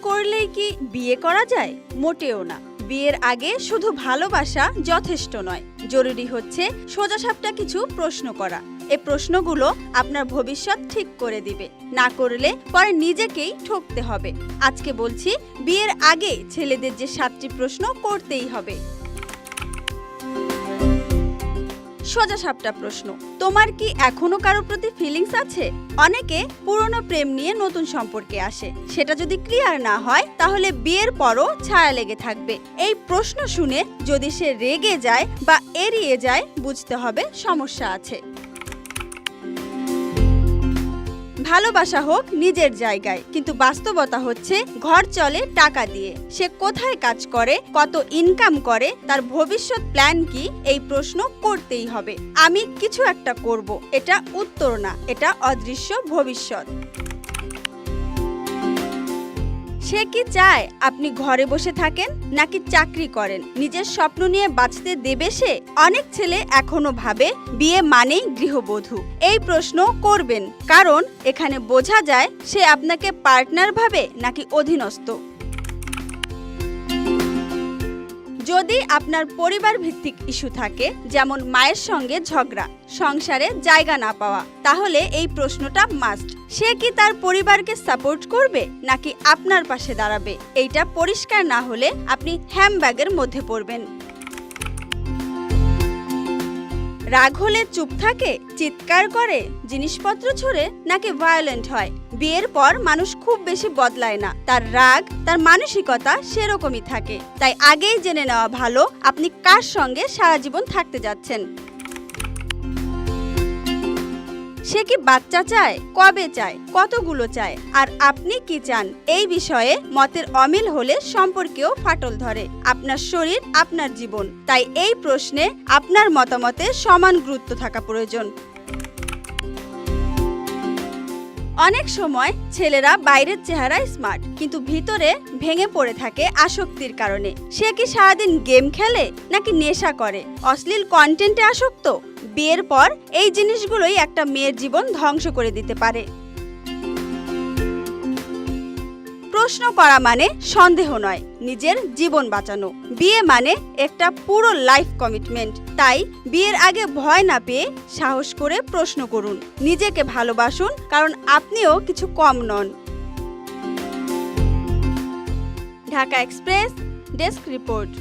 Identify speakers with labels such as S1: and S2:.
S1: করলেই কি বিয়ে করা যায়? মোটেও না। বিয়ের আগে শুধু ভালোবাসা যথেষ্ট নয়, জরুরি হচ্ছে সোজাসাপটা কিছু প্রশ্ন করা। এই প্রশ্নগুলো আপনার ভবিষ্যৎ ঠিক করে দিবে, না করলে পরে নিজেকেই ঠকতে হবে। আজকে বলছি বিয়ের আগে ছেলেদের যে 7টি প্রশ্ন করতেই হবে। সোজাসাপটা প্রশ্ন, তোমার কি এখনো কারো প্রতি ফিলিংস আছে? অনেকে পুরনো প্রেম নিয়ে নতুন সম্পর্কে আসে, সেটা যদি ক্লিয়ার না হয় তাহলে বিয়ের পরও ছায়া লেগে থাকবে। এই প্রশ্ন শুনে যদি সে রেগে যায় বা এড়িয়ে যায়, বুঝতে হবে সমস্যা আছে। ভালোবাসা হোক নিজের জায়গায়, কিন্তু বাস্তবতা হচ্ছে ঘর চলে টাকা দিয়ে। সে কোথায় কাজ করে, কত ইনকাম করে, তার ভবিষ্যৎ প্ল্যান কি, এই প্রশ্ন করতেই হবে। আমি কিছু একটা করব, এটা উত্তর না, এটা অদৃশ্য ভবিষ্যৎ। সে কি চায় আপনি ঘরে বসে থাকেন নাকি চাকরি করেন? নিজের স্বপ্ন নিয়ে বাঁচতে দেবে সে? অনেক ছেলে এখনো ভাবে বিয়ে মানেই গৃহবধূ। এই প্রশ্ন করবেন, কারণ এখানে বোঝা যায় সে আপনাকে পার্টনার ভাবে নাকি অধীনস্থ। যদি আপনার পরিবার ভিত্তিক ইস্যু থাকে, যেমন মায়ের সঙ্গে ঝগড়া, সংসারে জায়গা না পাওয়া, তাহলে এই প্রশ্নটা মাস্ট। সে কি তার পরিবারকে সাপোর্ট করবে নাকি আপনার পাশে দাঁড়াবে? এইটা পরিষ্কার না হলে আপনি হ্যামব্যাগের মধ্যে পড়বেন। রাগ হলে চুপ থাকে, চিৎকার করে, জিনিসপত্র ছুঁড়ে নাকি ভায়োলেন্ট হয়? বিয়ের পর মানুষ খুব বেশি বদলায় না, তার রাগ, তার মানসিকতা সেরকমই থাকে। তাই আগেই জেনে নেওয়া ভালো আপনি কার সঙ্গে সারা জীবন থাকতে যাচ্ছেন। সে কি বাচ্চা চায়, কবে চায়, কতগুলো চায়, আর আপনি কি চান? এই বিষয়ে মতের অমিল হলে সম্পর্কেও ফাটল ধরে। আপনার শরীর, আপনার জীবন, তাই এই প্রশ্নে আপনার মতামতে সমান গুরুত্ব থাকা প্রয়োজন। অনেক সময় ছেলেরা বাইরের চেহারায় স্মার্ট, কিন্তু ভিতরে ভেঙে পড়ে থাকে আসক্তির কারণে। সে কি সারাদিন গেম খেলে নাকি নেশা করে, অশ্লীল কন্টেন্টে আসক্ত? বিয়ের পর এই জিনিসগুলোই একটা মেয়ের জীবন ধ্বংস করে দিতে পারে। প্রশ্ন করা মানে সন্দেহ নয়, নিজের জীবন বাঁচানো। বিয়ে মানে একটা পুরো লাইফ কমিটমেন্ট। তাই বিয়ের আগে ভয় না পেয়ে সাহস করে প্রশ্ন করুন। নিজেকে ভালোবাসুন, কারণ আপনিও কিছু কম নন। Dhaka express desk report.